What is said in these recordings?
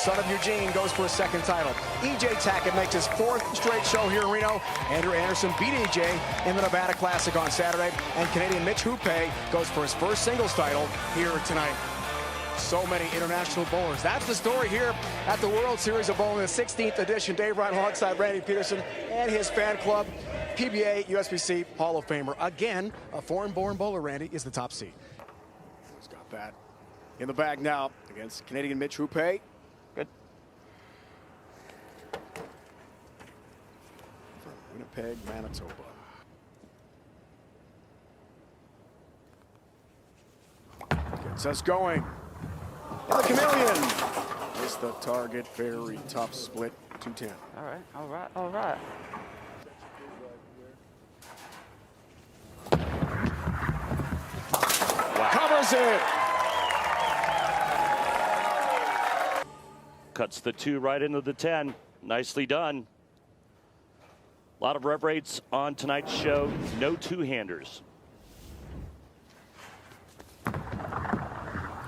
son of Eugene, goes for his second title. EJ Tackett makes his fourth straight show here in Reno. Andrew Anderson beat EJ in the Nevada Classic on Saturday. And Canadian Mitch Hoope goes for his first singles title here tonight. So many international bowlers. That's the story here at the World Series of Bowling, the 16th edition. Dave Ryan alongside Randy Peterson and his fan club. PBA WSOB Hall of Famer. Again, a foreign-born bowler, Randy, is the top seed. He's got that in the bag now against Canadian Mitch Hoope. Good. From Winnipeg, Manitoba. Gets us going. And the Chameleon is the target. Very tough split. 210. All right, all right, all right. Wow. Covers it. Cuts the 2 right into the 10. Nicely done. A lot of rev rates on tonight's show. No two-handers.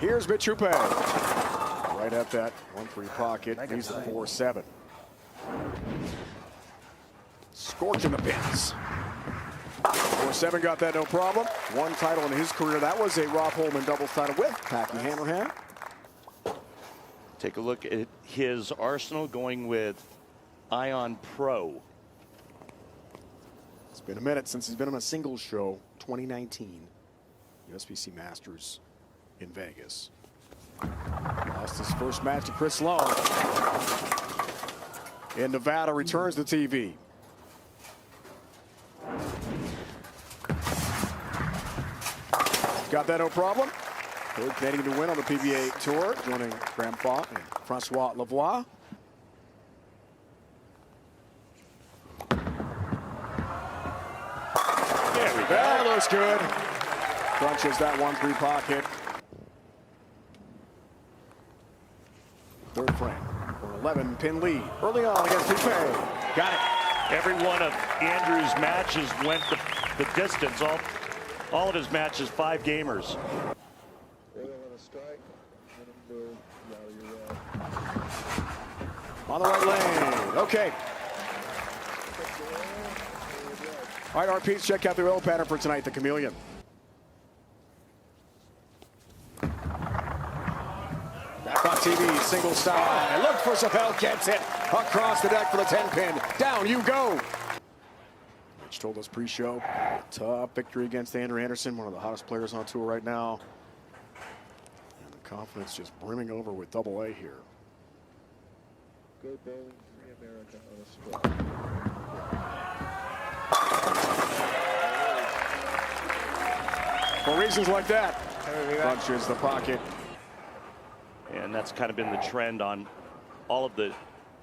Here's Mitch Hoope. Right at that 1-3 pocket. He's the 4-7. Scorching the pins. 4-7 got that no problem. One title in his career. That was a Rob Holman doubles title with Packy Hanrahan. Take a look at his arsenal going with Ion Pro. It's been a minute since he's been on a singles show. 2019 USBC Masters in Vegas. Lost his first match to Chris Long. In Nevada, returns to TV. Got that no problem. Third Canadian to win on the PBA Tour, joining Graham Font and Francois Lavoie. There we go. That looks good. Crunches that 1-3 pocket. Third frame for 11 pin lead. Early on against Hoope. Got it. Every one of Andrew's matches went the distance. All of his matches 5 gamers. On the right lane. Okay. All right, RPs, check out the oil pattern for tonight, the Chameleon. Back on TV, single side. Look for Savell, gets it across the deck for the 10-pin. Down you go. Which told us pre-show, tough victory against Andrew Anderson, one of the hottest players on tour right now. And the confidence just brimming over with double A here. Go bowling, free America on a spot. For reasons like that, punches the pocket. And that's kind of been the trend on all of the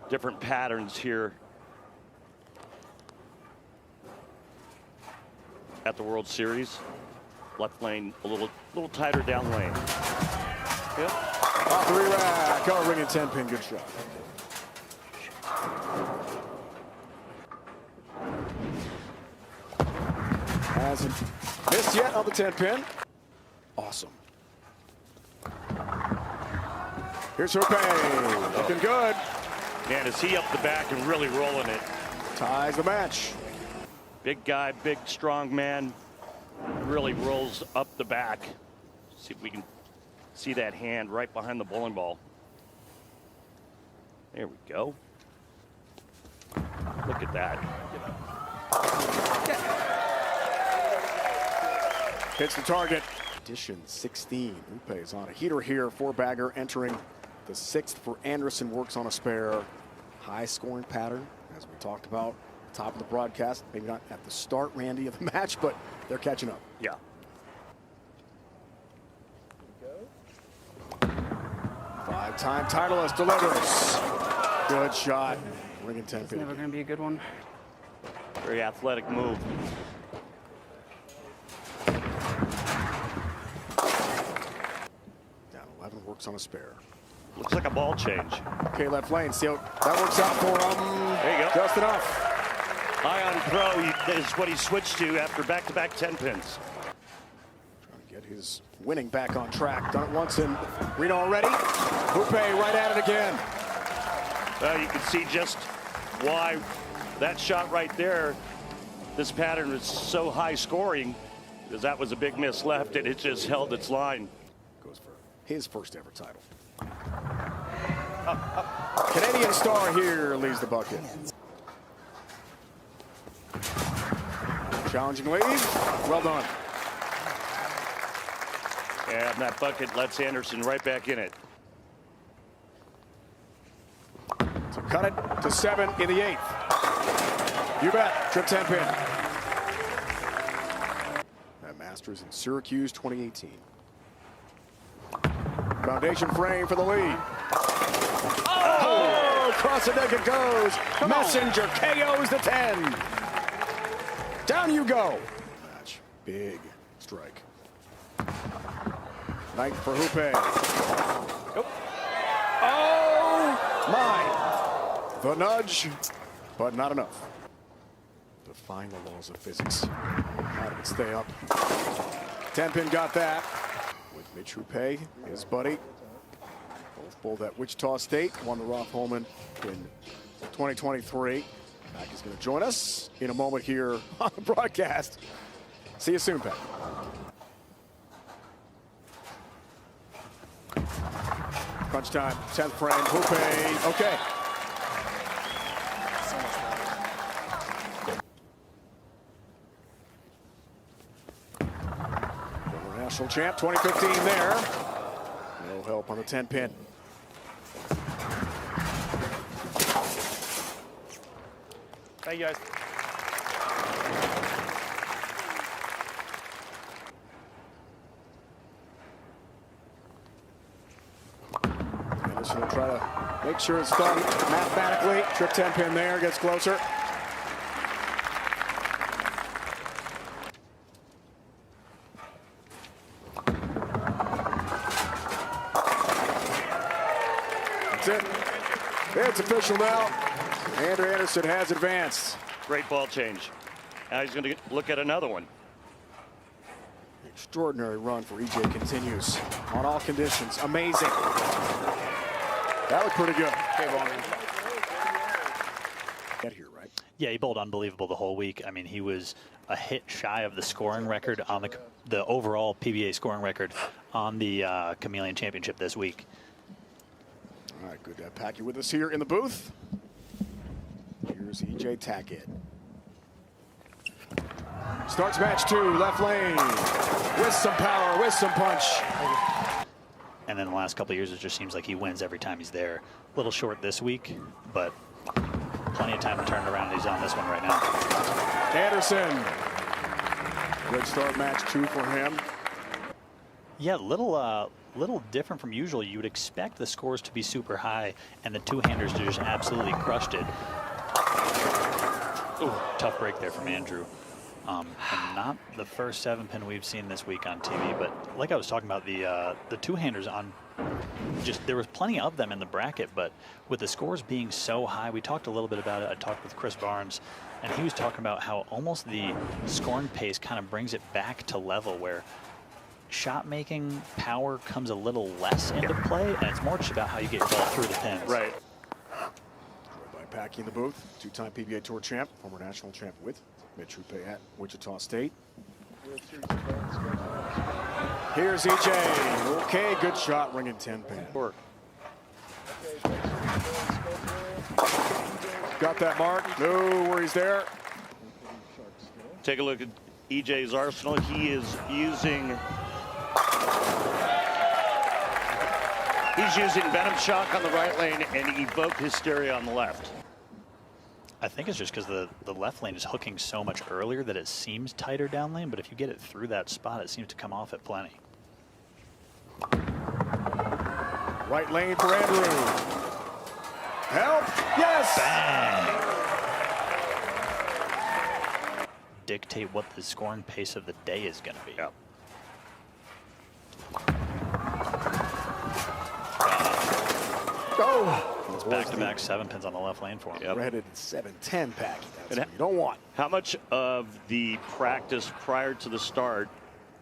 different patterns here at the World Series. Left lane a little tighter down lane. Yep. Off the re-rack, covering in 10-pin, good shot. Hasn't missed yet on the 10-pin. Awesome. Here's Hoope, looking good. Man, is he up the back and really rolling it. Ties the match. Big guy, big, strong man. Really rolls up the back. See if we can see that hand right behind the bowling ball. There we go. Look at that. Hits the target. Edition 16. Hoope is on a heater here. 4-bagger entering the 6th for Anderson. Works on a spare. High scoring pattern, as we talked about. Top of the broadcast. Maybe not at the start, Randy, of the match, but they're catching up. Yeah. 5-time titleist delivers. Good shot. Ringing 10-pin. It's never going to be a good one. Very athletic move. Down 11, works on a spare. Looks like a ball change. Okay, left lane. See how that works out for him. There you go. Just enough. Ion Pro is what he switched to after back-to-back 10 pins. Trying to get his winning back on track. Done it once in Reno already. Hoope right at it again. Well, you can see just why that shot right there, this pattern is so high scoring, because that was a big miss left and it just held its line. Goes for his first ever title. Canadian star here leads the bucket. Challenging lead. Well done. And that bucket lets Anderson right back in it. To cut it to 7 in the 8th. You bet. Trip 10 pin. That Masters in Syracuse 2018. Foundation frame for the lead. Oh! Across the deck it goes. Messenger KOs the 10. Down you go. Match. Big strike. Knight for Hoope. Oh my. The nudge, but not enough. Defying the laws of physics. How did it stay up? 10-pin got that. With Mitch Hoope, his buddy. Both at Wichita State. Won the Roth Holman in 2023. Pack is going to join us in a moment here on the broadcast. See you soon, Pat. Crunch time, 10th frame, Hoope, okay. Former national champ, 2015 there. No help on the 10-pin. Thank you, guys. Anderson will try to make sure it's done mathematically. Trip 10-pin there, gets closer. That's it. It's official now. Andrew Anderson has advanced. Great ball change. Now he's going to look at another one. Extraordinary run for EJ continues on all conditions. Amazing. That looked pretty good. Get here, right? Yeah, he bowled unbelievable the whole week. I mean, he was a hit shy of the scoring record on the overall PBA scoring record on the Chameleon Championship this week. All right, good to have Packy with us here in the booth. Here's EJ Tackett. Starts match 2, left lane. With some power, with some punch. And then the last couple of years, it just seems like he wins every time he's there. A little short this week, but plenty of time to turn it around. He's on this one right now. Anderson. Good start, match 2 for him. Yeah, little different from usual. You would expect the scores to be super high and the two-handers to just absolutely crushed it. Ooh, tough break there from Andrew. And not the first 7-pin we've seen this week on TV, but like I was talking about, the two-handers on just, there was plenty of them in the bracket, but with the scores being so high, we talked a little bit about it. I talked with Chris Barnes, and he was talking about how almost the scoring pace kind of brings it back to level where shot making power comes a little less into play, and it's more just about how you get your ball through the pins. Right. Joined by Packy in the booth, 2-time PBA Tour champ, former national champ with Mitch Hoope at Wichita State. Here's EJ. Okay, good shot, ringing 10-pin. Got that mark. No worries there. Take a look at EJ's arsenal. He is using Venom Shock on the right lane and Evoke Hysteria on the left. I think it's just because the left lane is hooking so much earlier that it seems tighter down lane, but if you get it through that spot, it seems to come off at plenty. Right lane for Andrew. Help! Yes! Bang! Dictate what the scoring pace of the day is going to be. Yep. Oh! It's back-to-back 7-pins on the left lane for him. Yep. Red-headed 7-10 Packy. That's what you don't want. How much of the practice prior to the start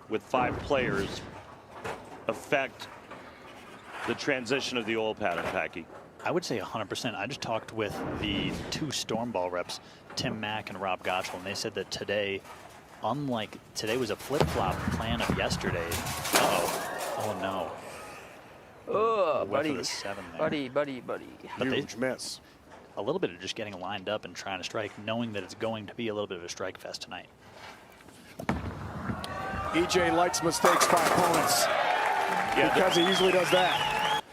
with 5 players affect the transition of the oil pattern, Packy? I would say 100%. I just talked with the 2 Stormball reps, Tim Mack and Rob Gottschall, and they said that today, unlike today was a flip-flop plan of yesterday. Oh no. Oh, Whiff buddy. of the 7 there. Buddy. But Huge miss. a little bit of just getting lined up and trying to strike, knowing that it's going to be a little bit of a strike fest tonight. EJ likes mistakes by opponents because he usually does that.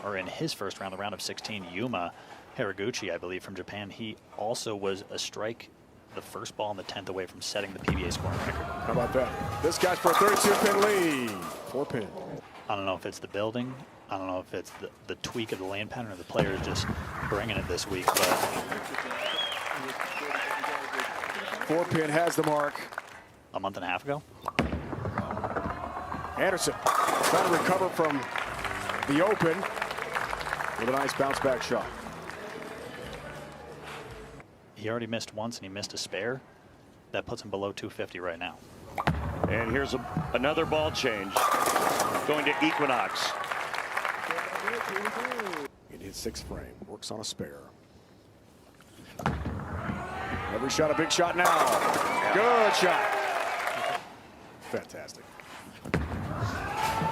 Or in his first round, the round of 16, Yuma Haraguchi, I believe, from Japan, he also was a strike, the first ball in the 10th away from setting the PBA scoring record. How about that? This guy's for a 32-pin lead. 4-pin. I don't know if it's the building. I don't know if it's the tweak of the lane pattern or the players just bringing it this week. But 4-pin has the mark. a month and a half ago. Anderson trying to recover from the open with a nice bounce back shot. He already missed once and he missed a spare. That puts him below 250 right now. And here's another ball change going to Equinox. It hits 6th frame, works on a spare. Every shot a big shot now. Good shot. Fantastic.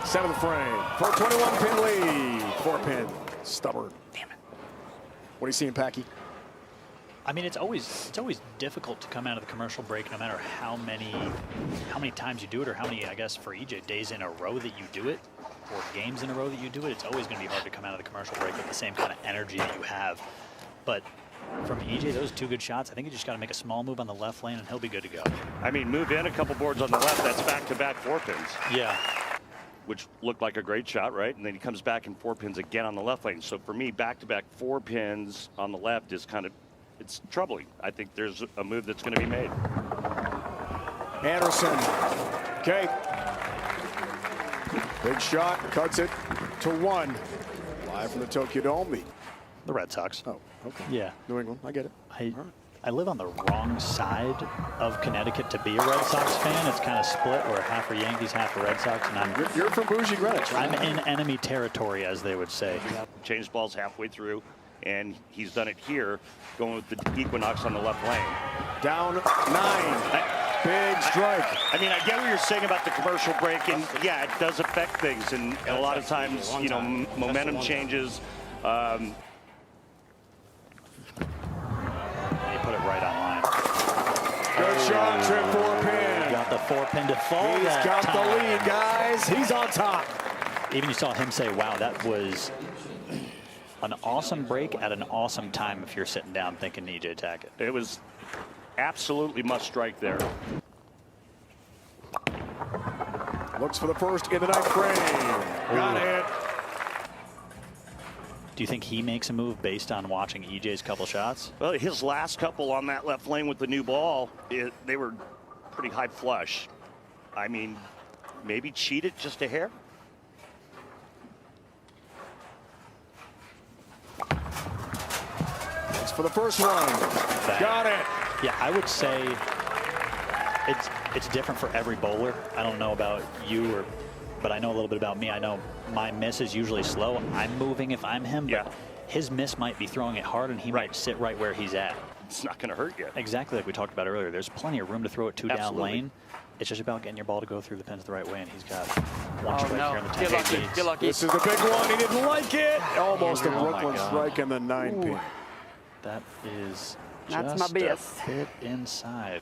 7th frame for a 21-pin lead. 4-pin, stubborn. Damn it. What are you seeing, Packy? I mean, it's always difficult to come out of the commercial break, no matter how many times you do it, or how many, I guess, for EJ, days in a row that you do it, or games in a row that you do it. It's always going to be hard to come out of the commercial break with the same kind of energy that you have. But from EJ, those 2 good shots. I think you just got to make a small move on the left lane, and he'll be good to go. I mean, move in a couple boards on the left. That's back-to-back 4-pins. Yeah. Which looked like a great shot, right? And then he comes back in 4-pins again on the left lane. So for me, back-to-back 4-pins on the left is kind of, it's troubling. I think there's a move that's going to be made. Anderson. Okay. Big shot, cuts it to 1. Live from the Tokyo Dome. The Red Sox. Oh, okay. Yeah. New England, I get it. I live on the wrong side of Connecticut to be a Red Sox fan. It's kind of split. We're half are Yankees, half are Red Sox, and You're from bougie Greenwich, right? I'm in enemy territory, as they would say. Changed balls halfway through, and he's done it here, going with the Equinox on the left lane. Down 9. Big strike. I mean, I get what you're saying about the commercial break, and yeah, it does affect things, and a lot of times, you know, momentum changes. He put it right on line. Good shot, trip 4-pin. Got the 4-pin to fall. He's got the lead, guys. He's on top. Even you saw him say, wow, that was an awesome break at an awesome time if you're sitting down thinking EJ Tackett. It was absolutely must strike there. Looks for the first in the 9th frame. Got it. Do you think he makes a move based on watching EJ's couple shots? Well, his last couple on that left lane with the new ball, they were pretty high flush. I mean, maybe cheated just a hair. Thanks for the first one. Got it. Yeah, I would say it's different for every bowler. I don't know about you, but I know a little bit about me. I know my miss is usually slow. I'm moving if I'm him, but his miss might be throwing it hard, and he might sit right where he's at. It's not going to hurt you. Exactly like we talked about earlier. There's plenty of room to throw it 2 down lane. It's just about getting your ball to go through the pins the right way, and he's got 1 strike here in the 10th. Get lucky. This is the big one. He didn't like it. Almost a Brooklyn strike in the 9-pin. That is That's just my a best. bit inside.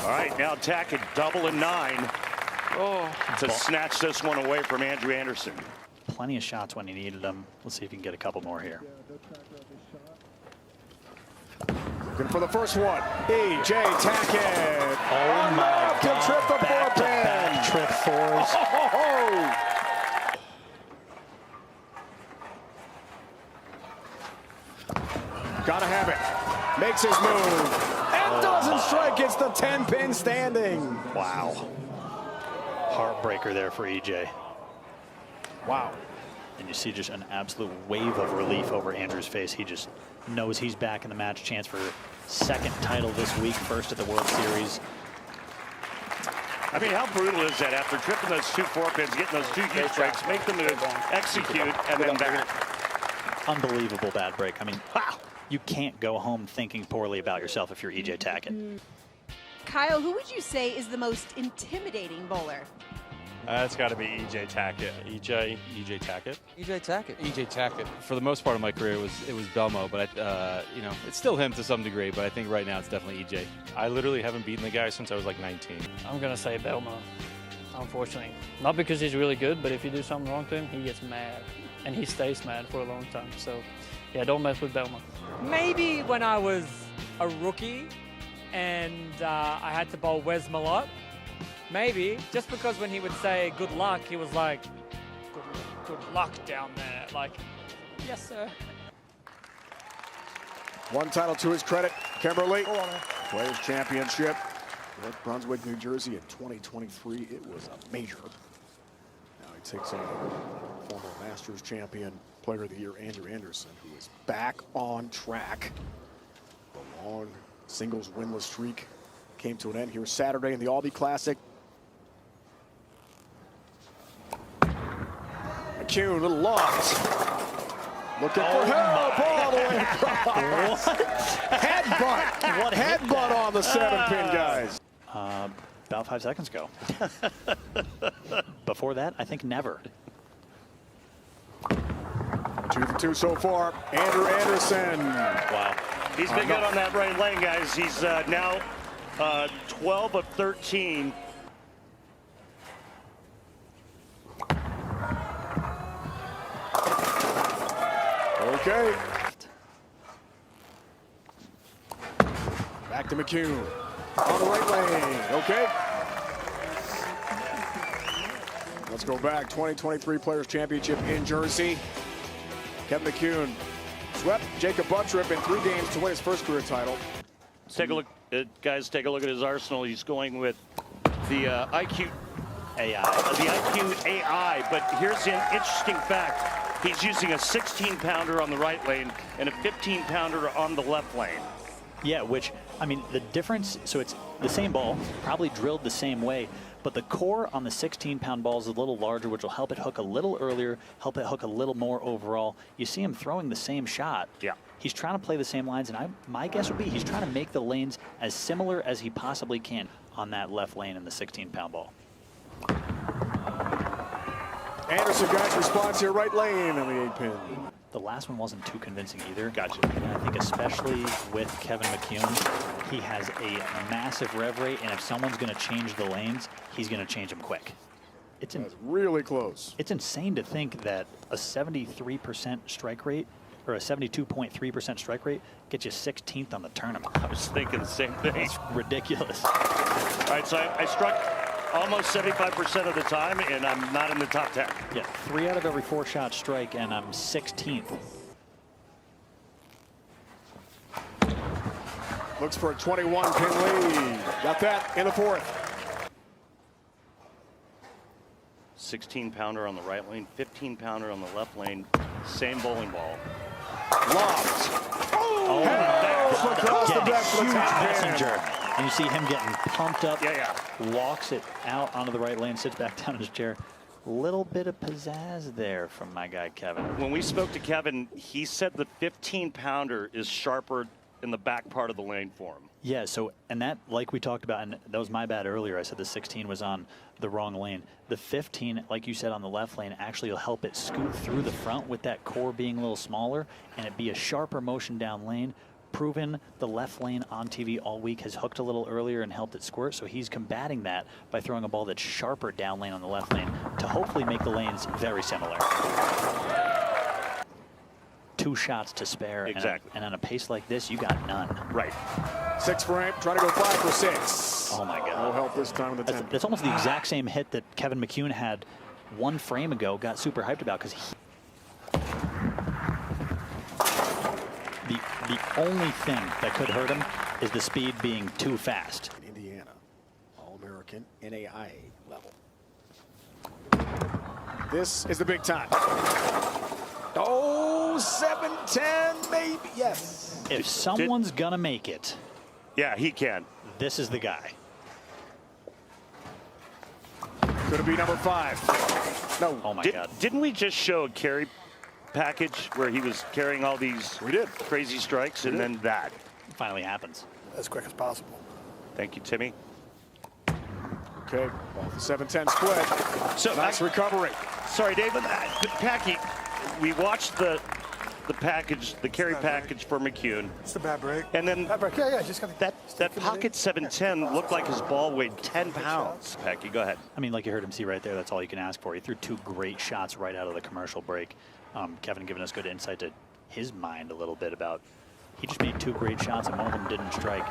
All right, now Tackett double and 9 to snatch this one away from Andrew Anderson. Plenty of shots when he needed them. Let's see if he can get a couple more here. Looking for the first one. EJ Tackett. Oh my God. Trip the 4-pin. Back trip 4s. Gotta have it. Makes his move. And doesn't strike. It's the 10-pin standing. Wow. Heartbreaker there for EJ. Wow. And you see just an absolute wave of relief over Andrew's face. He just knows he's back in the match. Chance for 2nd title this week, 1st at the World Series. I mean, how brutal is that after tripping those 2 4-pins, getting those 2 huge breaks, make the move, execute, and then back. Unbelievable bad break. I mean, wow. You can't go home thinking poorly about yourself if you're EJ Tackett. Kyle, who would you say is the most intimidating bowler? It's got to be EJ Tackett. EJ Tackett. EJ Tackett. EJ Tackett. For the most part of my career, it was Belmo, but you know, it's still him to some degree. But I think right now it's definitely EJ. I literally haven't beaten the guy since I was like 19. I'm gonna say Belmo, unfortunately. Not because he's really good, but if you do something wrong to him, he gets mad, and he stays mad for a long time. So, yeah, don't mess with Belmo. Maybe when I was a rookie and I had to bowl Wsbo a lot. Maybe, just because when he would say good luck, he was like, good luck down there. Like, yes, sir. One title to his credit, Kimberly. Players Championship. North Brunswick, New Jersey in 2023. It was a major. Now he takes on former Masters champion, Player of the Year, Andrew Anderson, who is back on track. The long singles winless streak came to an end here Saturday in the Albee Classic. McCune, little loft. Looking for help all the way across. Headbutt. What headbutt on the 7-pin, guys? About 5 seconds ago. Before that, I think never. 2 for 2 so far. Andrew Anderson. Wow. He's been good on that right lane, guys. He's now 12 of 13. Okay. Back to McCune. On the right lane. Okay. Let's go back. 2023 Players Championship in Jersey. Kevin McCune swept Jacob Buttrip in 3 games to win his first career title. Let's take a look, guys. Take a look at his arsenal. He's going with the IQ AI. The IQ AI. But here's an interesting fact. He's using a 16-pounder on the right lane and a 15-pounder on the left lane. Yeah, which, I mean, the difference, so it's the same ball, probably drilled the same way, but the core on the 16-pound ball is a little larger, which will help it hook a little earlier, help it hook a little more overall. You see him throwing the same shot. Yeah. He's trying to play the same lines, and my guess would be he's trying to make the lanes as similar as he possibly can on that left lane in the 16-pound ball. Anderson, guys, response here, right lane on the 8-pin. The last one wasn't too convincing either. Gotcha. And I think especially with Kevin McCune, he has a massive rev rate, and if someone's going to change the lanes, he's going to change them quick. It's really close. It's insane to think that a 73% strike rate or a 72.3% strike rate gets you 16th on the tournament. I was thinking the same thing. It's ridiculous. All right, so I struck almost 75% of the time, and I'm not in the top 10. Yeah, 3 out of every 4 shots strike, and I'm 16th. Looks for a 21-pin lead. Got that in the 4th. 16-pounder on the right lane, 15-pounder on the left lane, same bowling ball. Loft. Oh, my across the back for the huge top messenger. And you see him getting pumped up, Yeah. walks it out onto the right lane, sits back down in his chair. Little bit of pizzazz there from my guy, Kevin. When we spoke to Kevin, he said the 15-pounder is sharper in the back part of the lane for him. Yeah, so, and that, like we talked about, and that was my bad earlier, I said the 16 was on the wrong lane. The 15, like you said, on the left lane, actually will help it scoot through the front with that core being a little smaller, and it be a sharper motion down lane. Proven the left lane on TV all week has hooked a little earlier and helped it squirt, so he's combating that by throwing a ball that's sharper down lane on the left lane to hopefully make the lanes very similar. 2 shots to spare. Exactly. And on a pace like this, you got none. Right. 6 frame, trying to go 5 for 6. Oh my God. No help this time with the 10. That's almost the exact same hit that Kevin McCune had 1 frame ago, got super hyped about, because the only thing that could hurt him is the speed being too fast. In Indiana, All-American NAIA level. This is the big time. Oh, 7-10, maybe, yes. If someone's gonna make it, Yeah, he can. this is the guy. Could it be number 5? No. Oh my God. Didn't we just show a carry package where he was carrying all these crazy strikes and then that? It finally happens. As quick as possible. Thank you, Timmy. Okay, well, the 7-10 split. So nice recovery. Sorry, David. Packy, we watched the package, the carry package for McCune. It's a bad break. And then bad break. Yeah, just got that pocket 710 looked like his ball weighed 10 pounds. Packy, go ahead. I mean, like you heard him see right there, that's all you can ask for. He threw 2 great shots right out of the commercial break. Kevin giving us good insight to his mind a little bit about he just made 2 great shots and one of them didn't strike.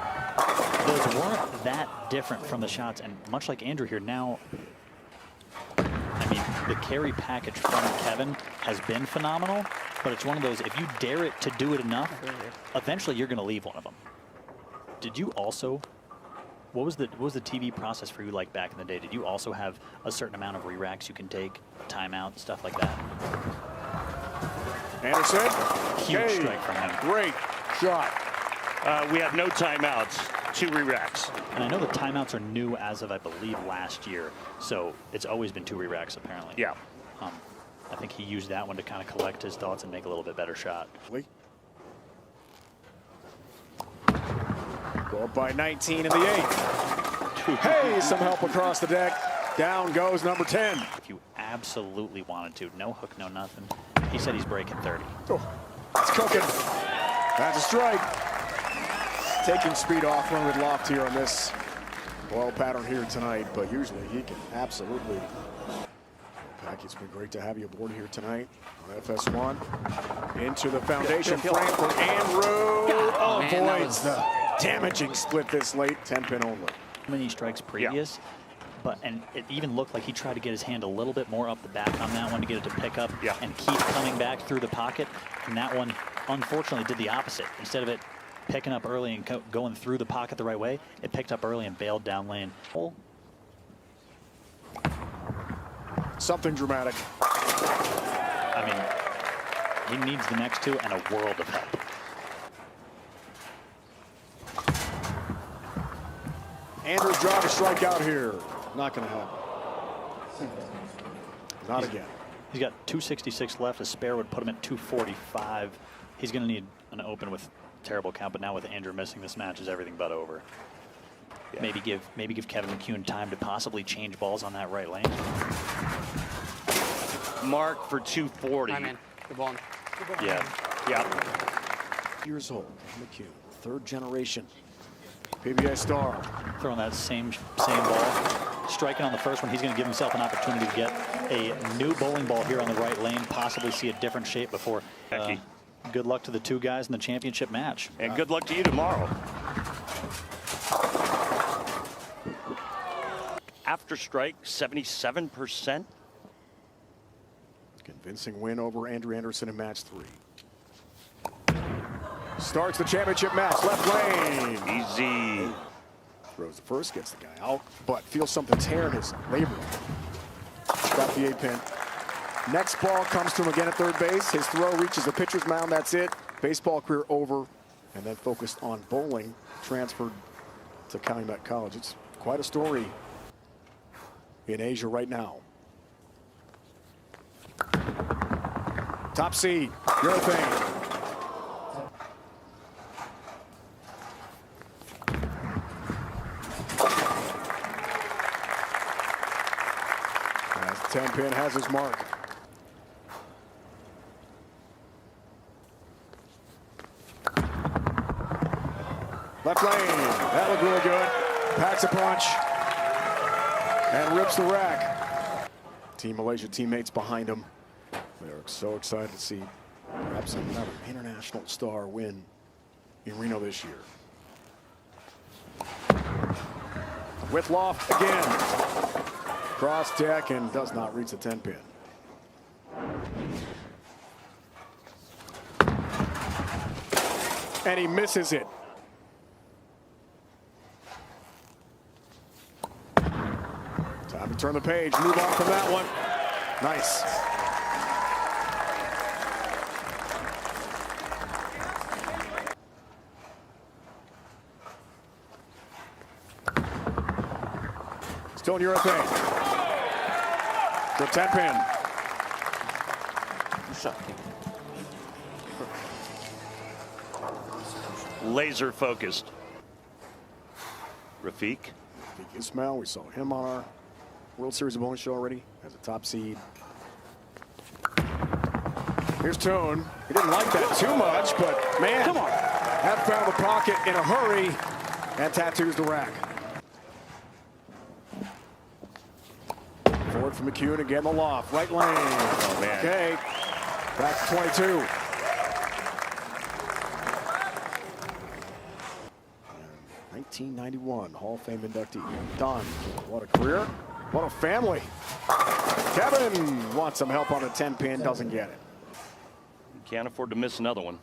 Those weren't that different from the shots, and much like Andrew here now, I mean, the carry package from Kevin has been phenomenal, but it's one of those, if you dare it to do it enough, eventually you're going to leave one of them. Did you also, what was the TV process for you like back in the day? Did you also have a certain amount of re-racks you can take, timeout, stuff like that? Anderson. Huge strike from him. Great shot. We have no timeouts, 2 re-racks. And I know the timeouts are new as of, I believe, last year. So it's always been 2 re-racks, apparently. Yeah. I think he used that one to kind of collect his thoughts and make a little bit better shot. Go up by 19 in the 8th. Hey, some help across the deck. Down goes number 10. If you absolutely wanted to, no hook, no nothing. He said he's breaking 30. Oh, it's cooking. That's a strike. Taking speed off one with loft here on this ball pattern here tonight, but usually he can absolutely. Packy, it's been great to have you aboard here tonight on FS1. Into the foundation frame for Andrew. Avoids the damaging split this late, 10-pin only. Many strikes previous, and it even looked like he tried to get his hand a little bit more up the back on that one to get it to pick up and keep coming back through the pocket. And that one, unfortunately, did the opposite. Instead of it picking up early and going through the pocket the right way, it picked up early and bailed down lane. Something dramatic. I mean, he needs the next 2 and a world of help. Andrew drive a strikeout here. Not going to happen. Not again. He's got 266 left. A spare would put him at 245. He's going to need an open with terrible count, but now with Andrew missing, this match is everything but over. Yeah. Maybe give Kevin McCune time to possibly change balls on that right lane. Mark for 240. Hi, man. Good ball. Yeah. Years old, McCune, 3rd generation PBA star. Throwing that same ball, striking on the first one. He's going to give himself an opportunity to get a new bowling ball here on the right lane, possibly see a different shape before. Good luck to the 2 guys in the championship match. And good luck to you tomorrow. After strike, 77%. Convincing win over Andrew Anderson in match 3. Starts the championship match, left lane. Easy. Throws the first, gets the guy out, but feels something tearing his labrum. Got the 8-pin. Next ball comes to him again at 3rd base. His throw reaches the pitcher's mound. That's it. Baseball career over. And then focused on bowling. Transferred to Calumet College. It's quite a story in Asia right now. Top seed, urethane. As the 10-pin has his mark. Left lane, that looked really good. Packs a punch and rips the rack. Team Malaysia teammates behind him. They're so excited to see perhaps another international star win in Reno this year. With loft again. Cross deck and does not reach the 10-pin. And he misses it. Time to turn the page, move on from that one. Nice. Still in urethane. Strip 10 pin. Laser focused. Rafiq. Ismail, we saw him on our World Series of bonus show already as a top seed. Here's Toon. He didn't like that too much, but man, come on. That found the pocket in a hurry and tattoos the rack. Forward from McCune again, the loft, right lane. Oh, man. Okay, back to 22. 1991 Hall of Fame inductee. Done. What a career. What a family. Kevin wants some help on a 10 pin, doesn't get it. Can't afford to miss another one.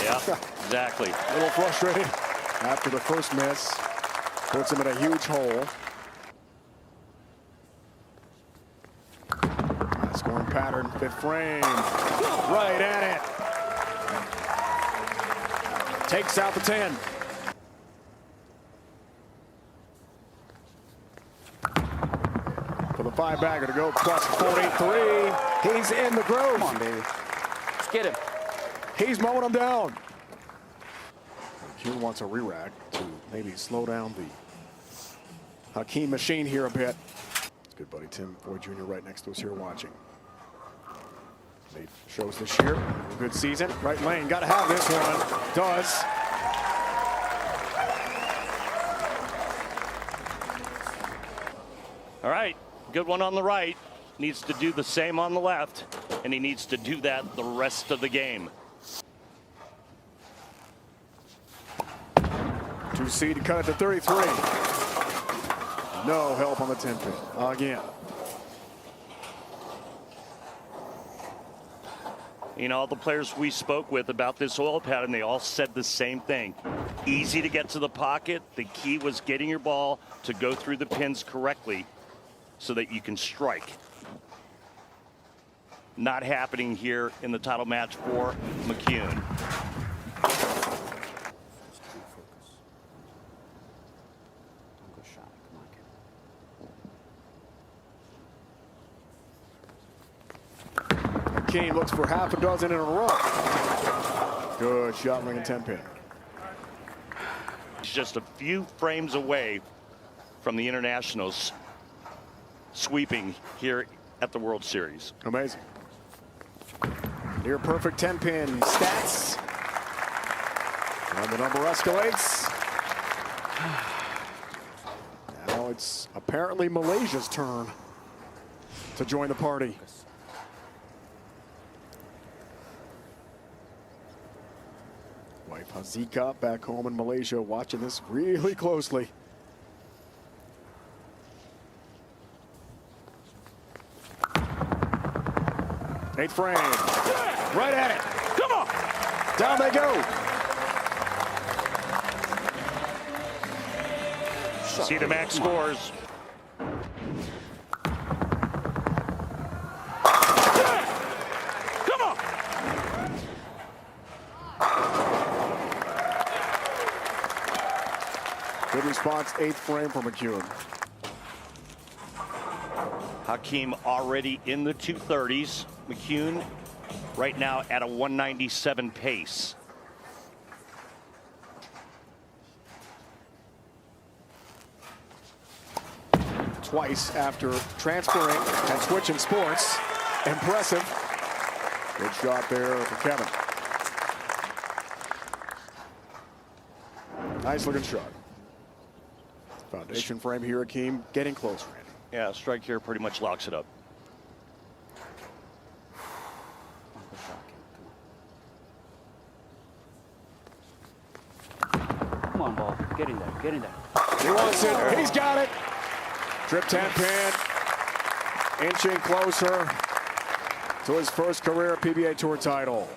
Yeah, exactly. A little frustrated after the first miss. Puts him in a huge hole. Scoring pattern, 5th frame. Right at it. Takes out the 10. For the 5-bagger to go plus 43. He's in the groove. Come on, baby. Let's get him. He's mowing him down. Kuhn wants a re-rack to maybe slow down the Hakeem machine here a bit. It's good buddy Tim Floyd Jr. right next to us here watching. Nate shows this year. Good season. Right lane. Got to have this one. Does. All right. Good one on the right. Needs to do the same on the left. And he needs to do that the rest of the game. 2C to cut it to 33. No help on the 10 pin. Again. You know, all the players we spoke with about this oil pattern, they all said the same thing. Easy to get to the pocket. The key was getting your ball to go through the pins correctly so that you can strike. Not happening here in the title match for McCune. Kane looks for half a dozen in a row. Good shot, ring and 10 pin. He's just a few frames away from the internationals sweeping here at the World Series. Amazing. Near perfect 10 pin stats. And the number escalates. Now it's apparently Malaysia's turn to join the party. Wife Hazika back home in Malaysia watching this really closely. Eighth frame. Right at it. Come on. Down they go. See the max scores. Come on. Good response, 8th frame for McCune. Hakeem already in the 230s. McCune right now at a 197 pace. Twice after transferring and switching sports. Impressive. Good shot there for Kevin. Nice looking shot. Foundation frame here, Hakeem getting close, Randy. Yeah, strike here pretty much locks it up. Come on, ball. Get in there. Get in there. He wants it. He's got it. Trip 10 pin. Inching closer to his first career PBA Tour title.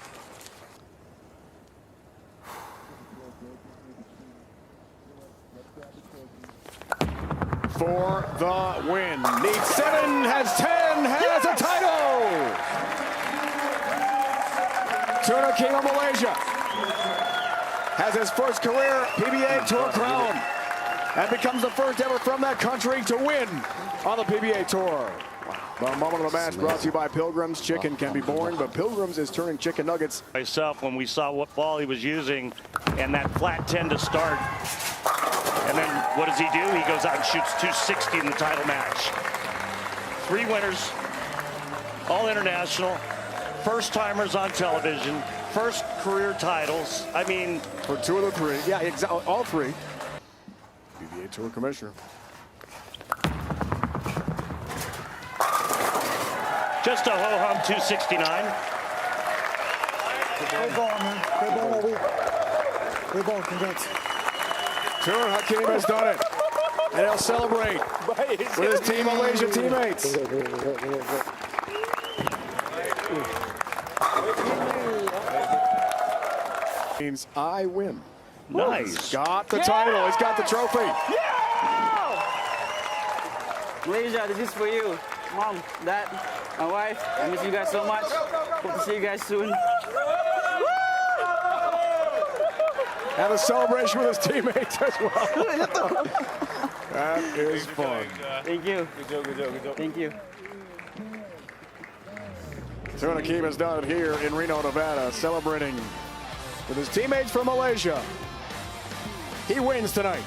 For the win. Needs 7, has 10, has a title. Tuna King of Malaysia has his first career PBA Tour crown. and becomes the first ever from that country to win on the PBA Tour. The moment of the match brought to you by Pilgrims. Chicken can be born, but Pilgrims is turning chicken nuggets. Myself, when we saw what ball he was using and that flat 10 to start, and then what does he do? He goes out and shoots 260 in the title match. 3 winners, all international, first timers on television, first career titles. I mean, for 2 of the 3, yeah, all 3. PBA Tour commissioner. Just a ho-hum 269. Great ball, man. Great ball all week. Great ball, congrats. Tur Hakim has done it. And he'll celebrate with his Team Malaysia teammates. Means I win. Nice. He's got the title. He's got the trophy. Malaysia, this is for you. Mom, Dad, my wife, I miss you guys so much. Hope to see you guys soon. And a celebration with his teammates as well. That is fun. Thank you. Good job, good job, good job. Thank you. Tur Hakim has done it here in Reno, Nevada, celebrating with his teammates from Malaysia. He wins tonight.